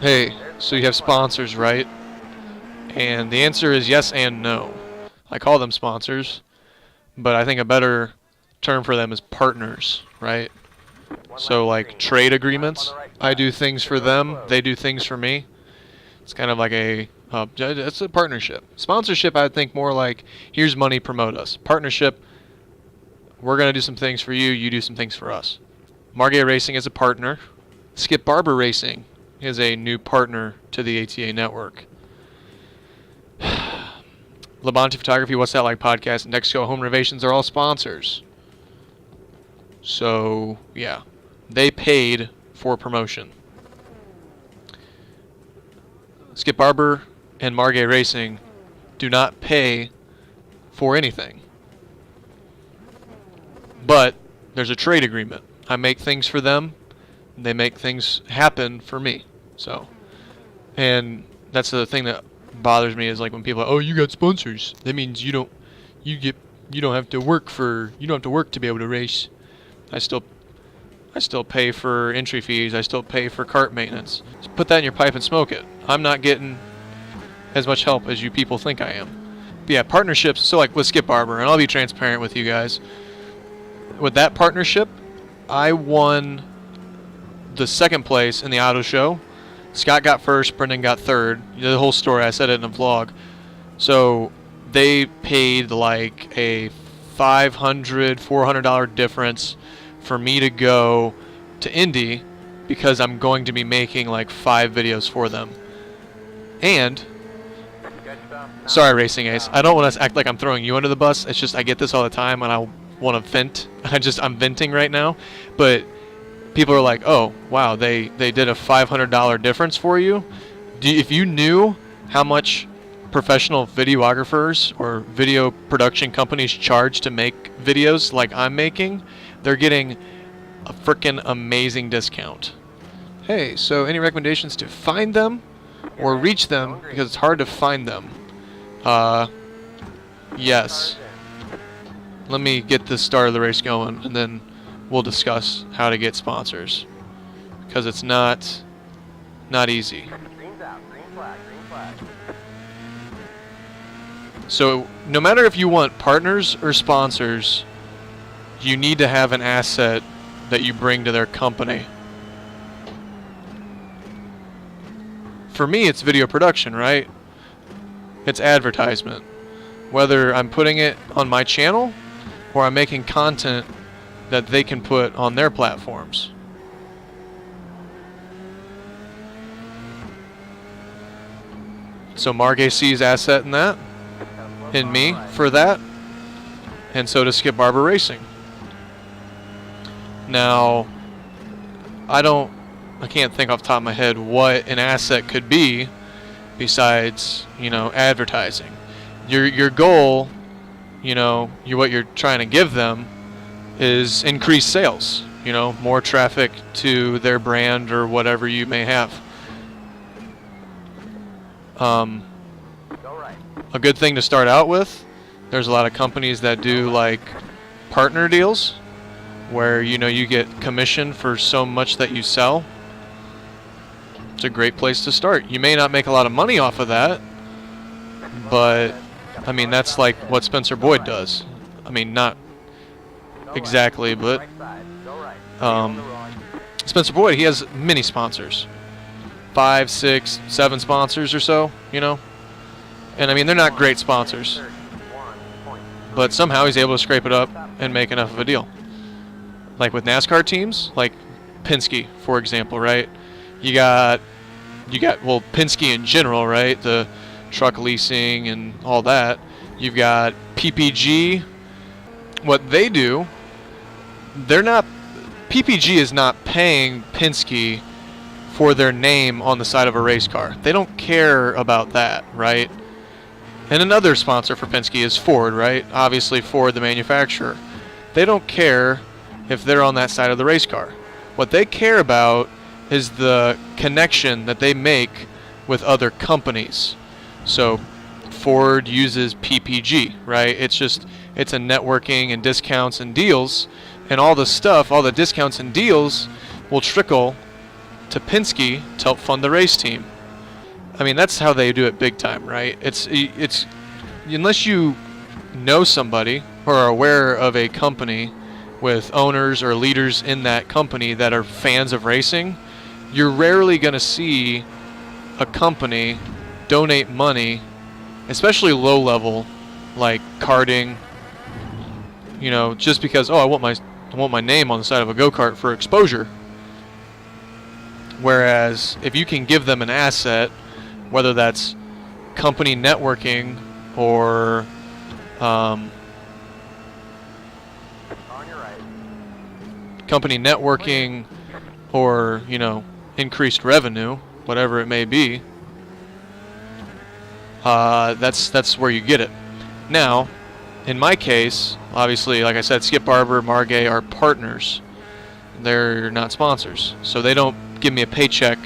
Hey, so you have sponsors, right? And the answer is yes and no. I call them sponsors, but I think a better term for them is partners, right? So like trade agreements. I do things for them, they do things for me. It's kind of like it's a partnership. Sponsorship, I think more like, here's money, promote us. Partnership, we're going to do some things for you, you do some things for us. Margay Racing is a partner. Skip Barber Racing is a new partner to the ATA network. Labonte Photography, What's That Like podcast, and Dexco Home Renovations are all sponsors. So, yeah, they paid for promotion. Skip Barber and Margay Racing do not pay for anything. But there's a trade agreement. I make things for them, they make things happen for me. So, and that's the thing that bothers me is like when people are, oh, you got sponsors. That means you don't have to work to be able to race. I still pay for entry fees. I still pay for cart maintenance. Just put that in your pipe and smoke it. I'm not getting as much help as you people think I am. But yeah, partnerships. So like with Skip Barber, and I'll be transparent with you guys. With that partnership, I won the second place in the auto show. Scott got first, Brendan got third. The whole story, I said it in a vlog. So they paid like a $400 difference for me to go to Indy because I'm going to be making like 5 videos for them. And, sorry Racing Ace, I don't want to act like I'm throwing you under the bus. It's just I get this all the time and I want to vent. I'm venting right now. But people are like, oh, wow, they did a $500 difference for you. If you knew how much professional videographers or video production companies charge to make videos like I'm making, they're getting a freaking amazing discount. Hey, so any recommendations to find them or reach them, because it's hard to find them? Yes. Let me get the start of the race going, and then we'll discuss how to get sponsors, because it's not easy. So no matter if you want partners or sponsors, you need to have an asset that you bring to their company. For me, it's video production, right? It's advertisement. Whether I'm putting it on my channel or I'm making content that they can put on their platforms. So Margay sees asset in that, in me for that, and so does Skip Barber Racing. Now, I can't think off the top of my head what an asset could be besides, advertising. Your goal, what you're trying to give them is increased sales, more traffic to their brand or whatever you may have. A good thing to start out with, there's a lot of companies that do like partner deals where you get commission for so much that you sell. It's a great place to start. You may not make a lot of money off of that, but I mean that's like what Spencer Boyd does. I mean, not exactly, but Spencer Boyd, he has many sponsors, 5, 6, 7 sponsors or so, and I mean they're not great sponsors, but somehow he's able to scrape it up and make enough of a deal. Like with NASCAR teams, like Penske, for example, right? You got Penske in general, right? The truck leasing and all that. You've got PPG. What they do, PPG is not paying Penske for their name on the side of a race car. They don't care about that, right? And another sponsor for Penske is Ford, right? Obviously Ford, the manufacturer. They don't care if they're on that side of the race car. What they care about is the connection that they make with other companies. So Ford uses PPG, right? It's a networking and discounts and deals, and all the discounts and deals will trickle to Penske to help fund the race team. I mean, that's how they do it big time, right? It's unless you know somebody or are aware of a company with owners or leaders in that company that are fans of racing, you're rarely going to see a company donate money, especially low level, like karting, you know, just because, oh, I want my name on the side of a go-kart for exposure. Whereas if you can give them an asset, whether that's company networking or company networking or, you know, increased revenue, whatever it may be, that's where you get it. Now, in my case, obviously, like I said, Skip Barber, Margay are partners. They're not sponsors, so they don't give me a paycheck.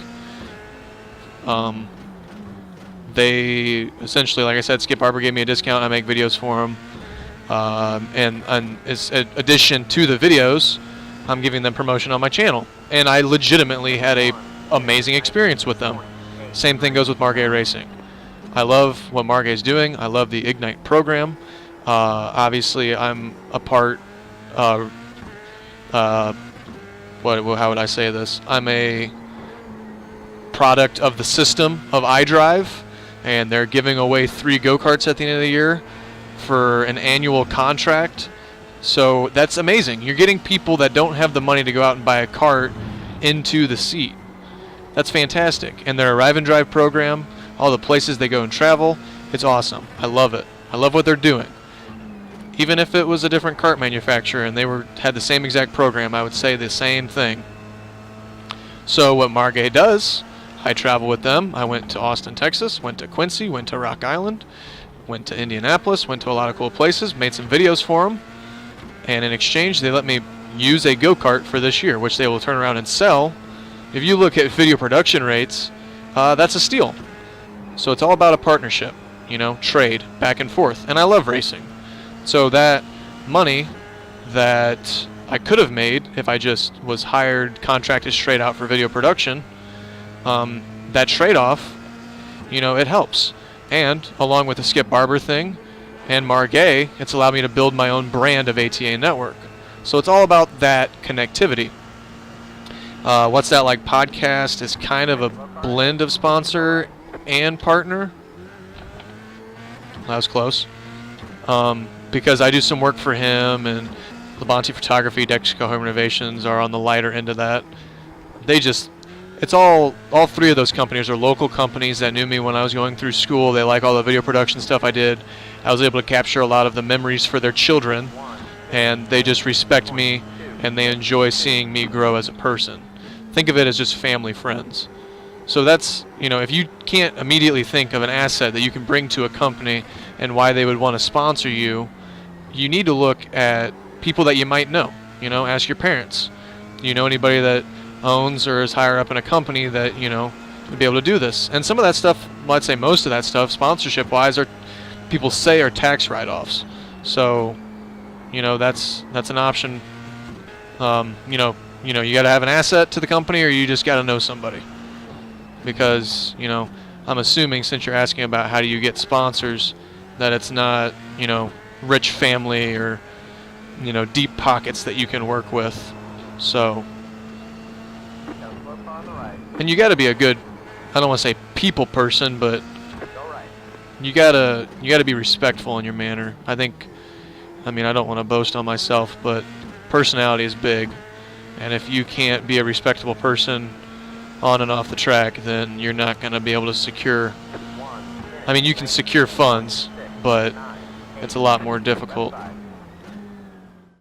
They essentially, like I said, Skip Barber gave me a discount. I make videos for them, and as an addition to the videos, I'm giving them promotion on my channel, and I legitimately had a amazing experience with them. Same thing goes with Margay Racing. I love what Margay is doing. I love the Ignite program. Obviously, I'm a part. How would I say this? I'm a product of the system of iDrive, and they're giving away 3 go-karts at the end of the year for an annual contract. So that's amazing. You're getting people that don't have the money to go out and buy a cart into the seat. That's fantastic. And their Arrive and Drive program, all the places they go and travel, it's awesome. I love it. I love what they're doing. Even if it was a different kart manufacturer and they had the same exact program, I would say the same thing. So what Margay does, I travel with them. I went to Austin, Texas, went to Quincy, went to Rock Island, went to Indianapolis, went to a lot of cool places, made some videos for them, and in exchange they let me use a go-kart for this year, which they will turn around and sell. If you look at video production rates, that's a steal. So it's all about a partnership, you know, trade back and forth, and I love racing. So that money that I could have made if I just was hired, contracted straight out for video production, that trade-off, you know, it helps. And along with the Skip Barber thing and Margay, it's allowed me to build my own brand of ATA network. So it's all about that connectivity. What's That Like podcast is kind of a blend of sponsor and partner. That was close. Because I do some work for him, and Labonte Photography, Dexco Home Renovations are on the lighter end of that. It's all 3 of those companies are local companies that knew me when I was going through school. They like all the video production stuff I did. I was able to capture a lot of the memories for their children, and they just respect me, and they enjoy seeing me grow as a person. Think of it as just family friends. So that's, you know, if you can't immediately think of an asset that you can bring to a company and why they would want to sponsor you, you need to look at people that you might know. You know, ask your parents. Do you know anybody that owns or is higher up in a company that, you know, would be able to do this? And some of that stuff, well, I'd say most of that stuff, sponsorship-wise, people say are tax write-offs. So, you know, that's an option. You know, you got to have an asset to the company, or you just got to know somebody. Because, you know, I'm assuming, since you're asking about how do you get sponsors, that it's not, you know, rich family or, you know, deep pockets that you can work with. So, and you got to be a good, I don't want to say people person, but you gotta be respectful in your manner. I mean, I don't want to boast on myself, but personality is big, and if you can't be a respectable person on and off the track, then you're not going to be able to secure, I mean, you can secure funds, but it's a lot more difficult.